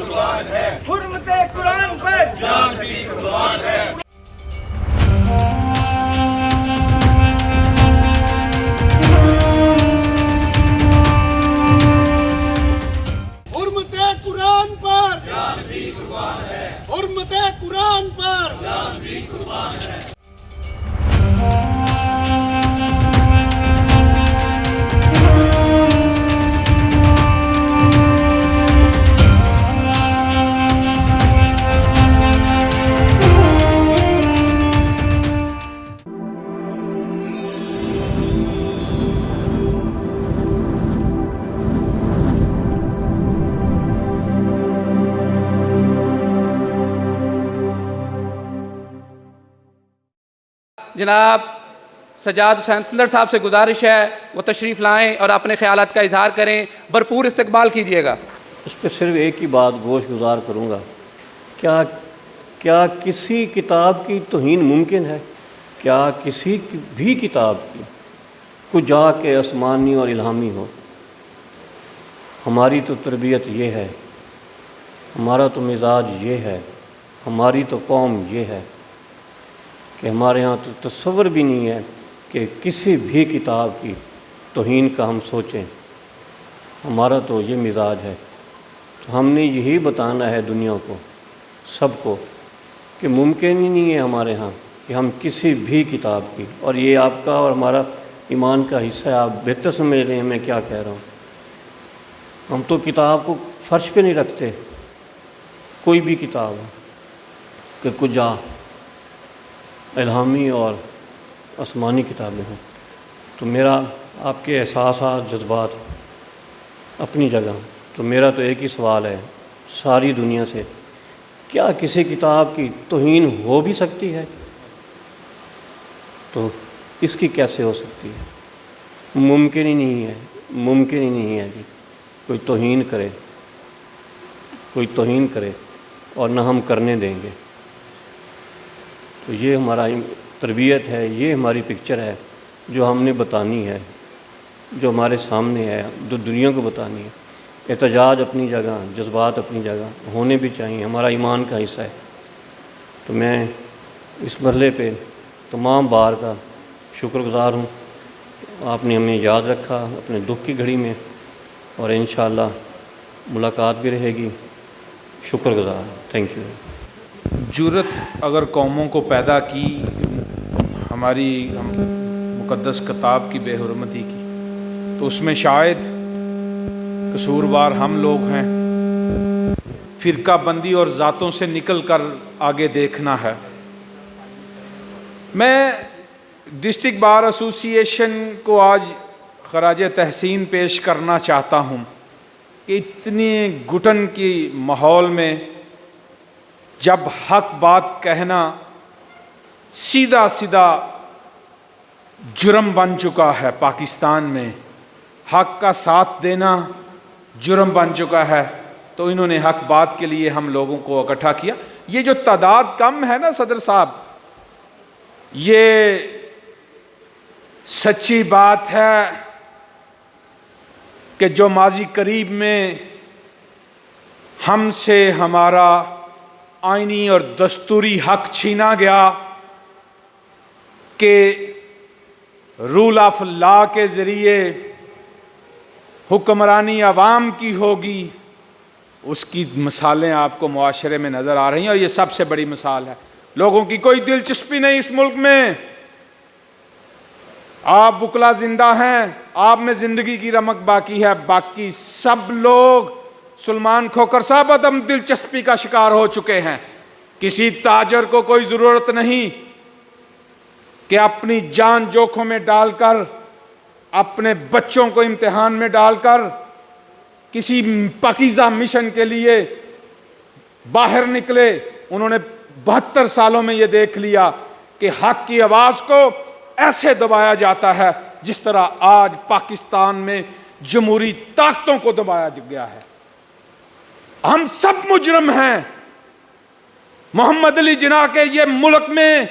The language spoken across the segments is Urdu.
قربان ہے، حرمت قرآن پر جان بھی قربان ہے۔ حرمت قرآن پر جان بھی قربان ہے، حرمت قرآن پر جان بھی قربان ہے۔ جناب سجاد حسین سندر صاحب سے گزارش ہے وہ تشریف لائیں اور اپنے خیالات کا اظہار کریں، بھرپور استقبال کیجیے گا۔ اس پہ صرف ایک ہی بات گوش گزار کروں گا، کیا کسی کتاب کی توہین ممکن ہے؟ کیا کسی بھی کتاب کی کو جا کے آسمانی اور الہامی ہو؟ ہماری تو تربیت یہ ہے، ہمارا تو مزاج یہ ہے، ہماری تو قوم یہ ہے کہ ہمارے ہاں تو تصور بھی نہیں ہے کہ کسی بھی کتاب کی توہین کا ہم سوچیں۔ ہمارا تو یہ مزاج ہے، تو ہم نے یہی بتانا ہے دنیا کو، سب کو، کہ ممکن ہی نہیں ہے ہمارے ہاں کہ ہم کسی بھی کتاب کی، اور یہ آپ کا اور ہمارا ایمان کا حصہ ہے، آپ بہتر سمجھ رہے ہیں میں کیا کہہ رہا ہوں۔ ہم تو کتاب کو فرش پہ نہیں رکھتے، کوئی بھی کتاب ہو کہ کجا الہامی اور آسمانی کتابیں ہوں۔ تو میرا آپ کے احساسات جذبات اپنی جگہ، تو میرا تو ایک ہی سوال ہے ساری دنیا سے، کیا کسی کتاب کی توہین ہو بھی سکتی ہے؟ تو اس کی کیسے ہو سکتی ہے؟ ممکن ہی نہیں ہے، ممکن ہی نہیں ہے جی کوئی توہین کرے اور نہ ہم کرنے دیں گے۔ تو یہ ہمارا تربیت ہے، یہ ہماری پکچر ہے جو ہم نے بتانی ہے، جو ہمارے سامنے ہے، جو دنیا کو بتانی ہے۔ احتجاج اپنی جگہ، جذبات اپنی جگہ ہونے بھی چاہیے، ہمارا ایمان کا حصہ ہے۔ تو میں اس مرحلے پہ تمام بار کا شکر گزار ہوں، آپ نے ہمیں یاد رکھا اپنے دکھ کی گھڑی میں، اور انشاءاللہ ملاقات بھی رہے گی۔ شکر گزار، تھینک یو۔ جرت اگر قوموں کو پیدا کی ہماری مقدس کتاب کی بے حرمتی کی، تو اس میں شاید قصوروار ہم لوگ ہیں۔ فرقہ بندی اور ذاتوں سے نکل کر آگے دیکھنا ہے۔ میں ڈسٹرکٹ بار ایسوسی ایشن کو آج خراج تحسین پیش کرنا چاہتا ہوں کہ اتنی گھٹن کی ماحول میں جب حق بات کہنا سیدھا جرم بن چکا ہے، پاکستان میں حق کا ساتھ دینا جرم بن چکا ہے، تو انہوں نے حق بات کے لیے ہم لوگوں کو اکٹھا کیا۔ یہ جو تعداد کم ہے نا صدر صاحب، یہ سچی بات ہے کہ جو ماضی قریب میں ہم سے ہمارا آئینی اور دستوری حق چھینا گیا کہ رول آف لا کے ذریعے حکمرانی عوام کی ہوگی، اس کی مثالیں آپ کو معاشرے میں نظر آ رہی ہیں، اور یہ سب سے بڑی مثال ہے۔ لوگوں کی کوئی دلچسپی نہیں اس ملک میں، آپ وکلا زندہ ہیں، آپ میں زندگی کی رمق باقی ہے، باقی سب لوگ سلمان کھوکھر صاحب عدم دلچسپی کا شکار ہو چکے ہیں۔ کسی تاجر کو کوئی ضرورت نہیں کہ اپنی جان جوکھم میں ڈال کر، اپنے بچوں کو امتحان میں ڈال کر کسی پاکیزہ مشن کے لیے باہر نکلے۔ انہوں نے 72 سالوں میں یہ دیکھ لیا کہ حق کی آواز کو ایسے دبایا جاتا ہے جس طرح آج پاکستان میں جمہوری طاقتوں کو دبایا گیا ہے۔ ہم سب مجرم ہیں۔ محمد علی جناح کے یہ ملک میں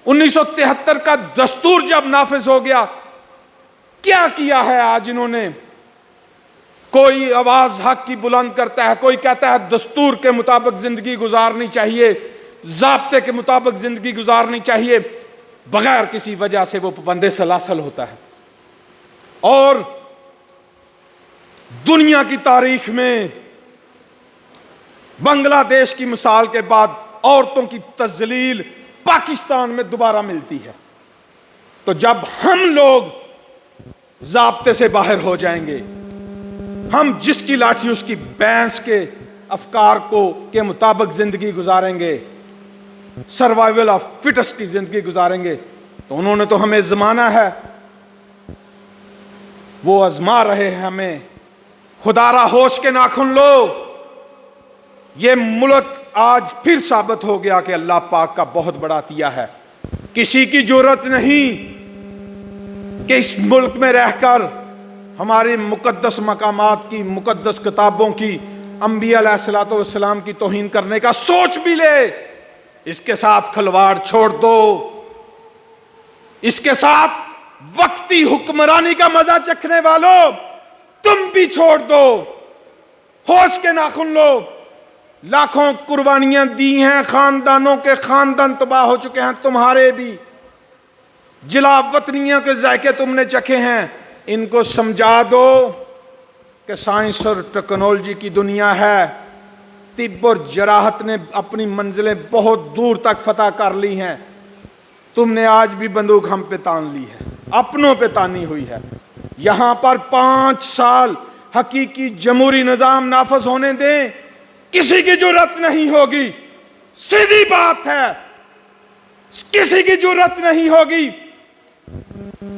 1973 کا دستور جب نافذ ہو گیا، کیا کیا ہے آج انہوں نے؟ کوئی آواز حق کی بلند کرتا ہے، کوئی کہتا ہے دستور کے مطابق زندگی گزارنی چاہیے، ضابطے کے مطابق زندگی گزارنی چاہیے، بغیر کسی وجہ سے وہ پابند سلاسل ہوتا ہے۔ اور دنیا کی تاریخ میں بنگلہ دیش کی مثال کے بعد عورتوں کی تذلیل پاکستان میں دوبارہ ملتی ہے۔ تو جب ہم لوگ ضابطے سے باہر ہو جائیں گے، ہم جس کی لاٹھی اس کی بھینس کے افکار کے مطابق زندگی گزاریں گے، سروائیول آف فٹسٹ کی زندگی گزاریں گے، تو انہوں نے تو ہمیں آزمانا ہے، وہ آزما رہے ہیں ہمیں۔ خدا را ہوش کے ناخن لو۔ یہ ملک آج پھر ثابت ہو گیا کہ اللہ پاک کا بہت بڑا عطیہ ہے۔ کسی کی جرأت نہیں کہ اس ملک میں رہ کر ہماری مقدس مقامات کی، مقدس کتابوں کی، انبیاء علیہ الصلوۃ والسلام کی توہین کرنے کا سوچ بھی لے۔ اس کے ساتھ کھلواڑ چھوڑ دو، اس کے ساتھ وقتی حکمرانی کا مزہ چکھنے والوں تم بھی چھوڑ دو، ہوش کے ناخن لو۔ لاکھوں قربانیاں دی ہیں، خاندانوں کے خاندان تباہ ہو چکے ہیں، تمہارے بھی جلا وطنیوں کے ذائقے تم نے چکھے ہیں۔ ان کو سمجھا دو کہ سائنس اور ٹیکنالوجی کی دنیا ہے، طب اور جراحت نے اپنی منزلیں بہت دور تک فتح کر لی ہیں، تم نے آج بھی بندوق ہم پہ تان لی ہے، اپنوں پہ تانی ہوئی ہے۔ یہاں پر 5 سال حقیقی جمہوری نظام نافذ ہونے دیں، کسی کی جرأت نہیں ہوگی، سیدھی بات ہے، کسی کی جرأت نہیں ہوگی۔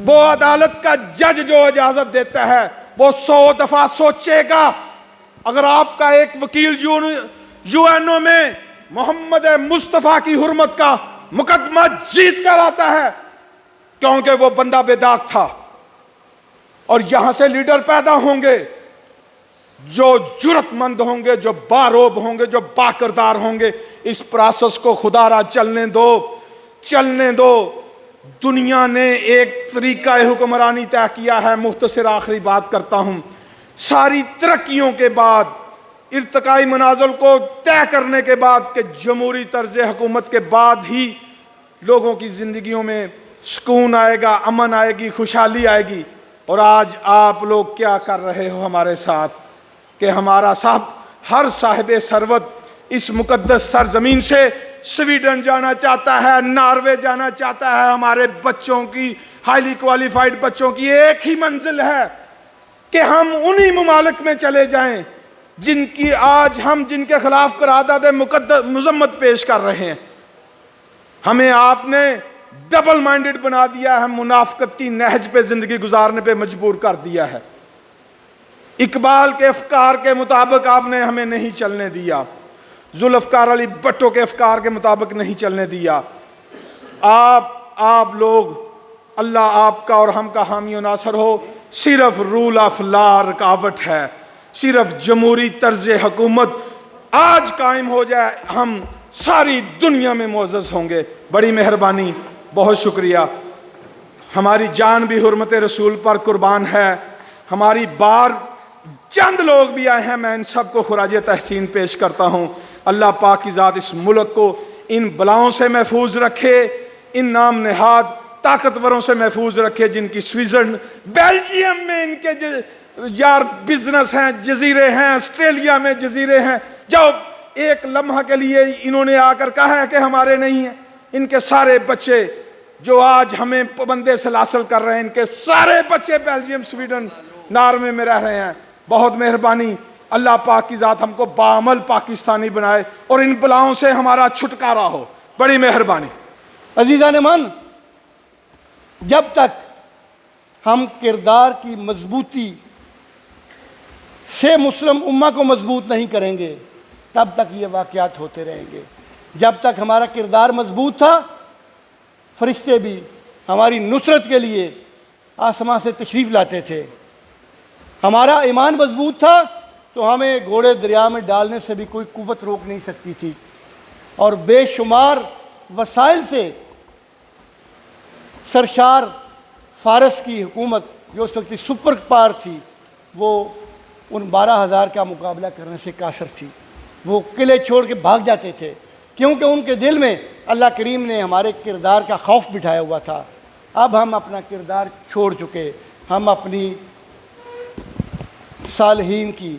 وہ عدالت کا جج جو اجازت دیتا ہے وہ 100 دفعہ سوچے گا۔ اگر آپ کا ایک وکیل یو این او میں محمد مصطفیٰ کی حرمت کا مقدمہ جیت کر آتا ہے کیونکہ وہ بندہ بے داغ تھا، اور یہاں سے لیڈر پیدا ہوں گے جو جرأت مند ہوں گے، جو باروب ہوں گے، جو باکردار ہوں گے۔ اس پروسیس کو خدا را چلنے دو۔ دنیا نے ایک طریقہ حکمرانی طے کیا ہے۔ مختصر آخری بات کرتا ہوں، ساری ترقیوں کے بعد، ارتقائی منازل کو طے کرنے کے بعد کہ جمہوری طرز حکومت کے بعد ہی لوگوں کی زندگیوں میں سکون آئے گا، امن آئے گی، خوشحالی آئے گی۔ اور آج آپ لوگ کیا کر رہے ہو ہمارے ساتھ کہ ہمارا ہر صاحب ثروت اس مقدس سرزمین سے سویڈن جانا چاہتا ہے، ناروے جانا چاہتا ہے۔ ہمارے بچوں کی، ہائیلی کوالیفائڈ بچوں کی ایک ہی منزل ہے کہ ہم انہی ممالک میں چلے جائیں جن کے خلاف قرارداد مذمت پیش کر رہے ہیں۔ ہمیں آپ نے ڈبل مائنڈڈ بنا دیا ہے، منافقت کی نہج پہ زندگی گزارنے پہ مجبور کر دیا ہے۔ اقبال کے افکار کے مطابق آپ نے ہمیں نہیں چلنے دیا، ذوالفقار علی بھٹو کے افکار کے مطابق نہیں چلنے دیا۔ آپ لوگ، اللہ آپ کا اور ہم کا حامی و ناصر ہو۔ صرف رول آف لا رکاوٹ ہے، صرف جمہوری طرز حکومت آج قائم ہو جائے، ہم ساری دنیا میں معزز ہوں گے۔ بڑی مہربانی، بہت شکریہ۔ ہماری جان بھی حرمت رسول پر قربان ہے۔ ہماری بار چند لوگ بھی آئے ہیں، میں ان سب کو خراج تحسین پیش کرتا ہوں۔ اللہ پاک کی ذات اس ملک کو ان بلاؤں سے محفوظ رکھے، ان نام نہاد طاقتوروں سے محفوظ رکھے جن کی سوئٹزرلینڈ، بیلجیم میں ان کے یار بزنس ہیں، جزیرے ہیں، آسٹریلیا میں جزیرے ہیں، جو ایک لمحہ کے لیے انہوں نے آ کر کہا ہے کہ ہمارے نہیں ہیں۔ ان کے سارے بچے جو آج ہمیں پابند سلاسل کر رہے ہیں، ان کے سارے بچے بیلجیم، سویڈن، ناروے میں رہ رہے ہیں۔ بہت مہربانی، اللہ پاک کی ذات ہم کو بعمل پاکستانی بنائے اور ان بلاؤں سے ہمارا چھٹکارا ہو۔ بڑی مہربانی۔ عزیزان من، جب تک ہم کردار کی مضبوطی سے مسلم امہ کو مضبوط نہیں کریں گے تب تک یہ واقعات ہوتے رہیں گے۔ جب تک ہمارا کردار مضبوط تھا، فرشتے بھی ہماری نصرت کے لیے آسمان سے تشریف لاتے تھے۔ ہمارا ایمان مضبوط تھا تو ہمیں گھوڑے دریا میں ڈالنے سے بھی کوئی قوت روک نہیں سکتی تھی، اور بے شمار وسائل سے سرشار فارس کی حکومت جو اس وقت سپر پاور تھی، وہ ان 12,000 کا مقابلہ کرنے سے قاصر تھی. وہ قلعے چھوڑ کے بھاگ جاتے تھے کیونکہ ان کے دل میں اللہ کریم نے ہمارے کردار کا خوف بٹھایا ہوا تھا. اب ہم اپنا کردار چھوڑ چکے, ہم اپنی صالحین کی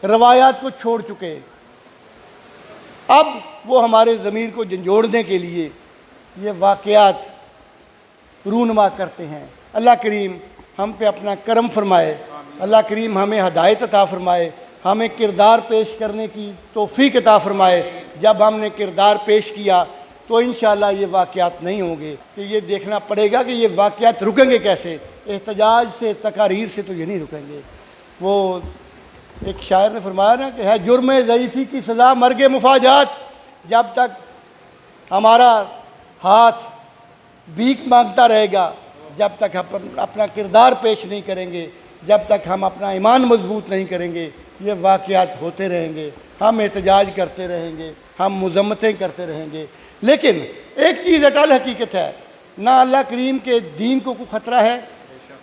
روایات کو چھوڑ چکے. اب وہ ہمارے ضمیر کو جھنجھوڑنے کے لیے یہ واقعات رونما کرتے ہیں. اللہ کریم ہم پہ اپنا کرم فرمائے, اللہ کریم ہمیں ہدایت عطا فرمائے, ہمیں کردار پیش کرنے کی توفیق عطا فرمائے. جب ہم نے کردار پیش کیا تو انشاءاللہ یہ واقعات نہیں ہوں گے کہ یہ دیکھنا پڑے گا کہ یہ واقعات رکیں گے کیسے. احتجاج سے, تقاریر سے تو یہ نہیں رکیں گے. وہ ایک شاعر نے فرمایا نا کہ ہے جرم ضعیفی کی سزا مرگ مفاجات. جب تک ہمارا ہاتھ بھیک مانگتا رہے گا, جب تک ہم اپنا کردار پیش نہیں کریں گے, جب تک ہم اپنا ایمان مضبوط نہیں کریں گے, یہ واقعات ہوتے رہیں گے. ہم احتجاج کرتے رہیں گے, ہم مذمتیں کرتے رہیں گے. لیکن ایک چیز اٹل حقیقت ہے, نہ اللہ کریم کے دین کو کوئی خطرہ ہے,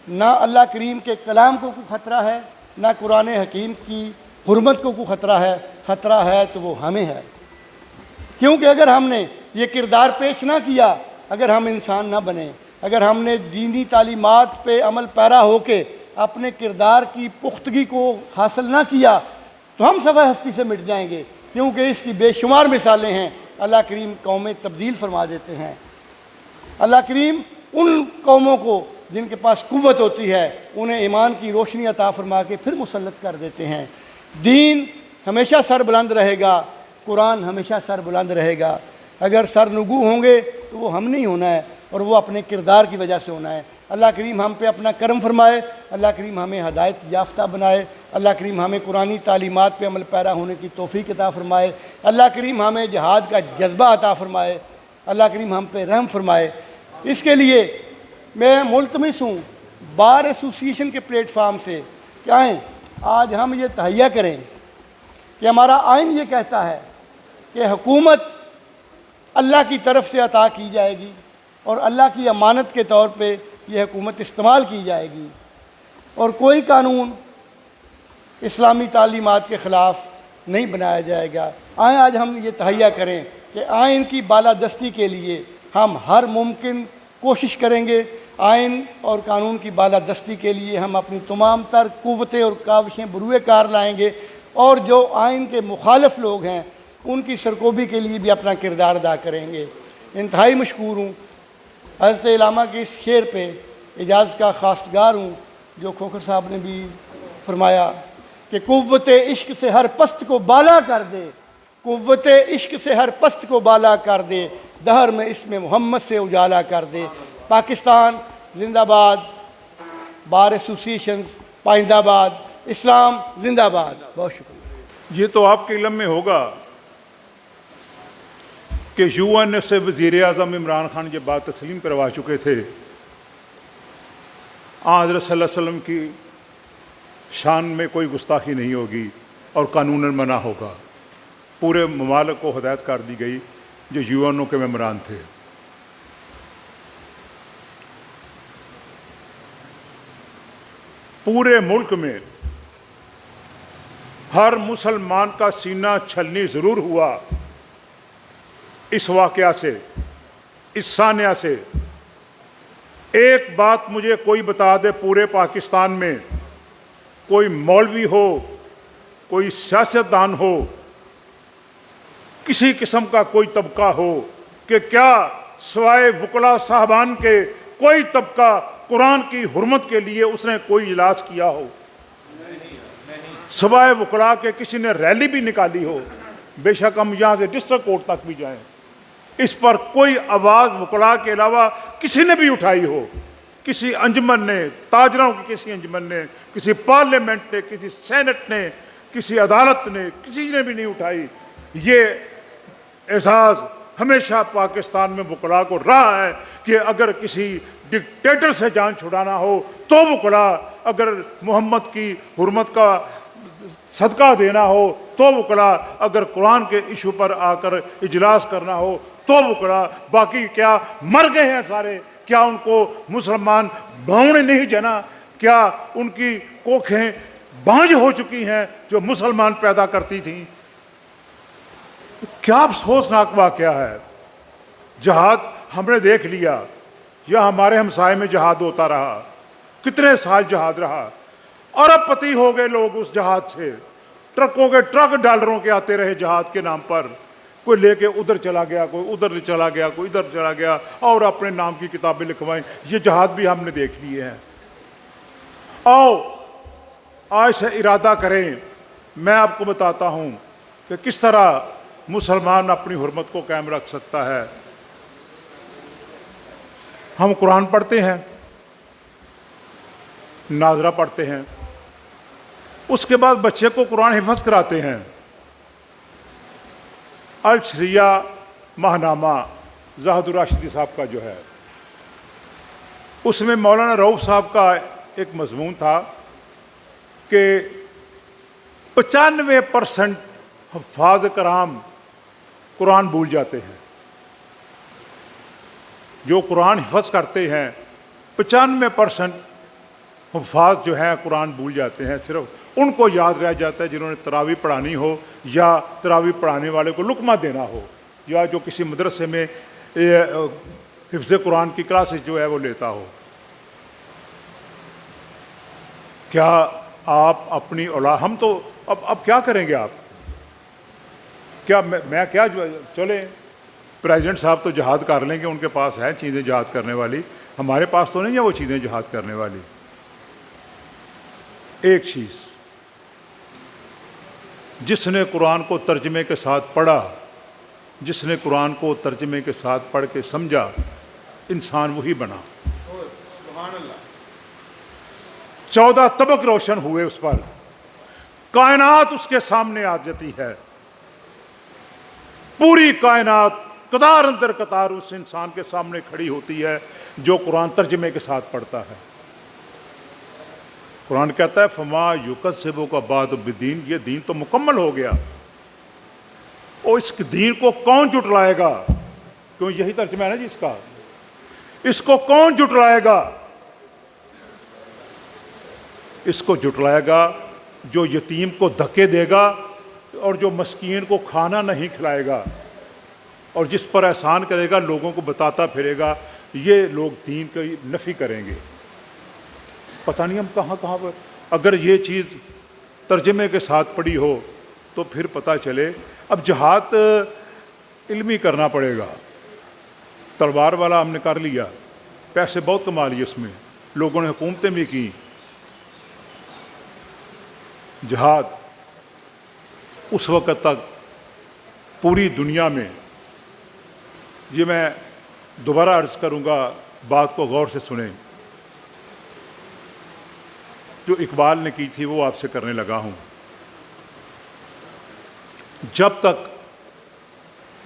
نہ اللہ کریم کے کلام کو کوئی خطرہ ہے, نہ قرآن حکیم کی حرمت کو کوئی خطرہ ہے. خطرہ ہے تو وہ ہمیں ہے, کیونکہ اگر ہم نے یہ کردار پیش نہ کیا, اگر ہم انسان نہ بنے, اگر ہم نے دینی تعلیمات پہ عمل پیرا ہو کے اپنے کردار کی پختگی کو حاصل نہ کیا, تو ہم صفحہ ہستی سے مٹ جائیں گے. کیونکہ اس کی بے شمار مثالیں ہیں. اللہ کریم قومیں تبدیل فرما دیتے ہیں. اللہ کریم ان قوموں کو جن کے پاس قوت ہوتی ہے انہیں ایمان کی روشنی عطا فرما کے پھر مسلط کر دیتے ہیں. دین ہمیشہ سر بلند رہے گا, قرآن ہمیشہ سر بلند رہے گا. اگر سر نگو ہوں گے تو وہ ہم نہیں ہونا ہے, اور وہ اپنے کردار کی وجہ سے ہونا ہے. اللہ کریم ہم پہ اپنا کرم فرمائے, اللہ کریم ہمیں ہدایت یافتہ بنائے, اللہ کریم ہمیں قرآنی تعلیمات پہ عمل پیرا ہونے کی توفیق عطا فرمائے, اللہ کریم ہمیں جہاد کا جذبہ عطا فرمائے, اللہ کریم ہم پہ رحم فرمائے. اس کے لیے میں ملتمس ہوں بار ایسوسیشن کے پلیٹ فارم سے کہ آئیں آج ہم یہ تہیہ کریں کہ ہمارا آئین یہ کہتا ہے کہ حکومت اللہ کی طرف سے عطا کی جائے گی اور اللہ کی امانت کے طور پہ یہ حکومت استعمال کی جائے گی, اور کوئی قانون اسلامی تعلیمات کے خلاف نہیں بنایا جائے گا. آئیں آج ہم یہ تہیہ کریں کہ آئین کی بالادستی کے لیے ہم ہر ممکن کوشش کریں گے. آئین اور قانون کی بالادستی کے لیے ہم اپنی تمام تر قوتیں اور کاوشیں بروئے کار لائیں گے, اور جو آئین کے مخالف لوگ ہیں ان کی سرکوبی کے لیے بھی اپنا کردار ادا کریں گے. انتہائی مشکور ہوں, حضرت علامہ کے اس شعر پہ اجازت کا خواستگار ہوں جو کھوکھر صاحب نے بھی فرمایا کہ قوت عشق سے ہر پست کو بالا کر دے, قوت عشق سے ہر پست کو بالا کر دے, دہر میں اس میں محمد سے اجالا کر دے. پاکستان زندہ باد, بار ایسوسیشنز پائندہ آباد, اسلام زندہ باد. بہت شکریہ. یہ تو آپ کے علم میں ہوگا کہ UN سے وزیر اعظم عمران خان یہ بات تسلیم کروا چکے تھے, حضرت صلی اللہ علیہ وسلم کی شان میں کوئی گستاخی نہیں ہوگی اور قانوناً منع ہوگا. پورے ممالک کو ہدایت کر دی گئی جو UN کے ممبران تھے. پورے ملک میں ہر مسلمان کا سینہ چھلنی ضرور ہوا اس واقعہ سے, اس سانحہ سے. ایک بات مجھے کوئی بتا دے, پورے پاکستان میں کوئی مولوی ہو, کوئی سیاستدان ہو, کسی قسم کا کوئی طبقہ ہو, کہ کیا سوائے وکلاء صاحبان کے کوئی طبقہ قرآن کی حرمت کے لیے اس نے کوئی اجلاس کیا ہو؟ سوائے وکلاء کے کسی نے ریلی بھی نکالی ہو؟ بے شک ہم یہاں سے ڈسٹرکٹ کورٹ تک بھی جائیں, اس پر کوئی آواز وکلاء کے علاوہ کسی نے بھی اٹھائی ہو؟ کسی انجمن نے, تاجروں کی کسی انجمن نے, کسی پارلیمنٹ نے, کسی سینٹ نے, کسی عدالت نے, کسی نے بھی نہیں اٹھائی. یہ اعزاز ہمیشہ پاکستان میں وکلاء کو رہا ہے کہ اگر کسی ڈکٹیٹر سے جان چھڑانا ہو تو وکلاء, اگر محمد کی حرمت کا صدقہ دینا ہو تو وکلاء, اگر قرآن کے ایشو پر آ کر اجلاس کرنا ہو تو وکلاء. باقی کیا مر گئے ہیں سارے؟ کیا ان کو مسلمان بھاؤں نے نہیں جنا؟ کیا ان کی کوکھیں بانجھ ہو چکی ہیں جو مسلمان پیدا کرتی تھیں. کیا افسوسناک واقعہ ہے. جہاد ہم نے دیکھ لیا، یا ہمارے ہمسائے میں جہاد ہوتا رہا، کتنے سال جہاد رہا، ارب پتی ہو گئے لوگ اس جہاد سے. ٹرکوں کے ٹرک ڈالروں کے آتے رہے جہاد کے نام پر. کوئی لے کے ادھر چلا گیا، کوئی ادھر چلا گیا، کوئی ادھر چلا گیا، اور اپنے نام کی کتابیں لکھوائیں. یہ جہاد بھی ہم نے دیکھ لیے ہیں. آؤ آج سے ارادہ کریں. میں آپ کو بتاتا ہوں کہ کس طرح مسلمان اپنی حرمت کو قائم رکھ سکتا ہے. ہم قرآن پڑھتے ہیں، ناظرہ پڑھتے ہیں، اس کے بعد بچے کو قرآن حفظ کراتے ہیں. الشریعہ ماہنامہ زاہد الراشدی صاحب کا جو ہے، اس میں مولانا رؤوف صاحب کا ایک مضمون تھا کہ 95% حفاظ کرام قرآن بھول جاتے ہیں. جو قرآن حفظ کرتے ہیں 95% حفاظ جو ہیں قرآن بھول جاتے ہیں. صرف ان کو یاد رہ جاتا ہے جنہوں نے تراویح پڑھانی ہو، یا تراویح پڑھانے والے کو لقمہ دینا ہو، یا جو کسی مدرسے میں حفظ قرآن کی کلاسز جو ہے وہ لیتا ہو. کیا آپ اپنی اولاد، ہم تو اب کیا کریں گے؟ آپ کیا میں کیا چلیں پریزیڈنٹ صاحب تو جہاد کر لیں گے، ان کے پاس ہیں چیزیں جہاد کرنے والی، ہمارے پاس تو نہیں ہے وہ چیزیں جہاد کرنے والی. ایک چیز، جس نے قرآن کو ترجمے کے ساتھ پڑھا، جس نے قرآن کو ترجمے کے ساتھ پڑھ کے سمجھا، انسان وہی بنا. 14 طبق روشن ہوئے اس پر، کائنات اس کے سامنے آ جاتی ہے. پوری کائنات قطار اندر قطار اس انسان کے سامنے کھڑی ہوتی ہے جو قرآن ترجمے کے ساتھ پڑھتا ہے. قرآن کہتا ہے فما یکذبک بعد بالدین، یہ دین تو مکمل ہو گیا، اور اس دین کو کون جھٹلائے گا؟ کیوں یہی ترجمہ ہے نا جی اس کا. اس کو کون جھٹلائے گا؟ اس کو جھٹلائے گا جو یتیم کو دھکے دے گا، اور جو مسکین کو کھانا نہیں کھلائے گا، اور جس پر احسان کرے گا لوگوں کو بتاتا پھرے گا. یہ لوگ دین کی نفی کریں گے. پتہ نہیں ہم کہاں پر. اگر یہ چیز ترجمے کے ساتھ پڑھی ہو تو پھر پتہ چلے. اب جہاد علمی کرنا پڑے گا. تلوار والا ہم نے کر لیا، پیسے بہت کما لیے اس میں، لوگوں نے حکومتیں بھی کی. جہاد اس وقت تک پوری دنیا میں، یہ میں دوبارہ عرض کروں گا، بات کو غور سے سنیں، جو اقبال نے کی تھی وہ آپ سے کرنے لگا ہوں. جب تک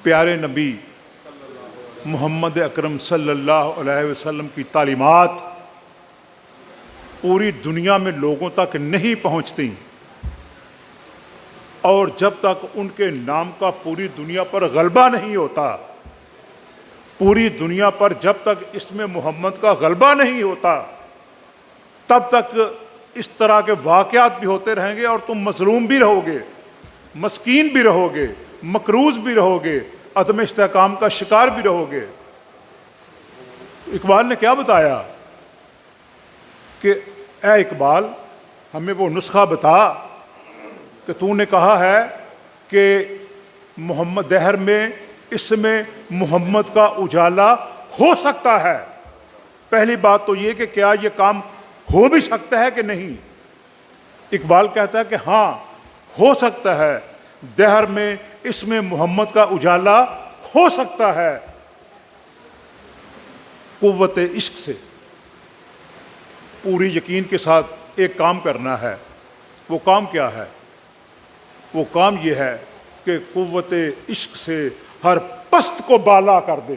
پیارے نبی محمد اکرم صلی اللہ علیہ وسلم کی تعلیمات پوری دنیا میں لوگوں تک نہیں پہنچتی، اور جب تک ان کے نام کا پوری دنیا پر غلبہ نہیں ہوتا، پوری دنیا پر جب تک اس میں محمد کا غلبہ نہیں ہوتا، تب تک اس طرح کے واقعات بھی ہوتے رہیں گے، اور تم مظلوم بھی رہو گے، مسکین بھی رہو گے، مقروض بھی رہو گے، عدم استحکام کا شکار بھی رہو گے. اقبال نے کیا بتایا کہ اے اقبال ہمیں وہ نسخہ بتا کہ تو نے کہا ہے کہ محمد دہر میں اس میں محمد کا اجالا ہو سکتا ہے. پہلی بات تو یہ کہ کیا یہ کام ہو بھی سکتا ہے کہ نہیں؟ اقبال کہتا ہے کہ ہاں ہو سکتا ہے، دہر میں اس میں محمد کا اجالا ہو سکتا ہے. قوت عشق سے پوری یقین کے ساتھ ایک کام کرنا ہے. وہ کام کیا ہے؟ وہ کام یہ ہے کہ قوت عشق سے ہر پست کو بالا کر دے،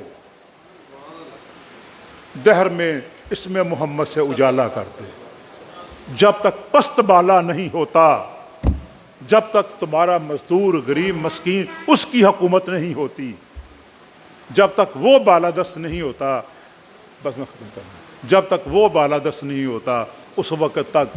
دہر میں اس میں محمد سے اجالا کر دے. جب تک پست بالا نہیں ہوتا، جب تک تمہارا مزدور غریب مسکین اس کی حکومت نہیں ہوتی، جب تک وہ بالادست نہیں ہوتا، بس میں ختم کروں، جب تک وہ بالادست نہیں ہوتا اس وقت تک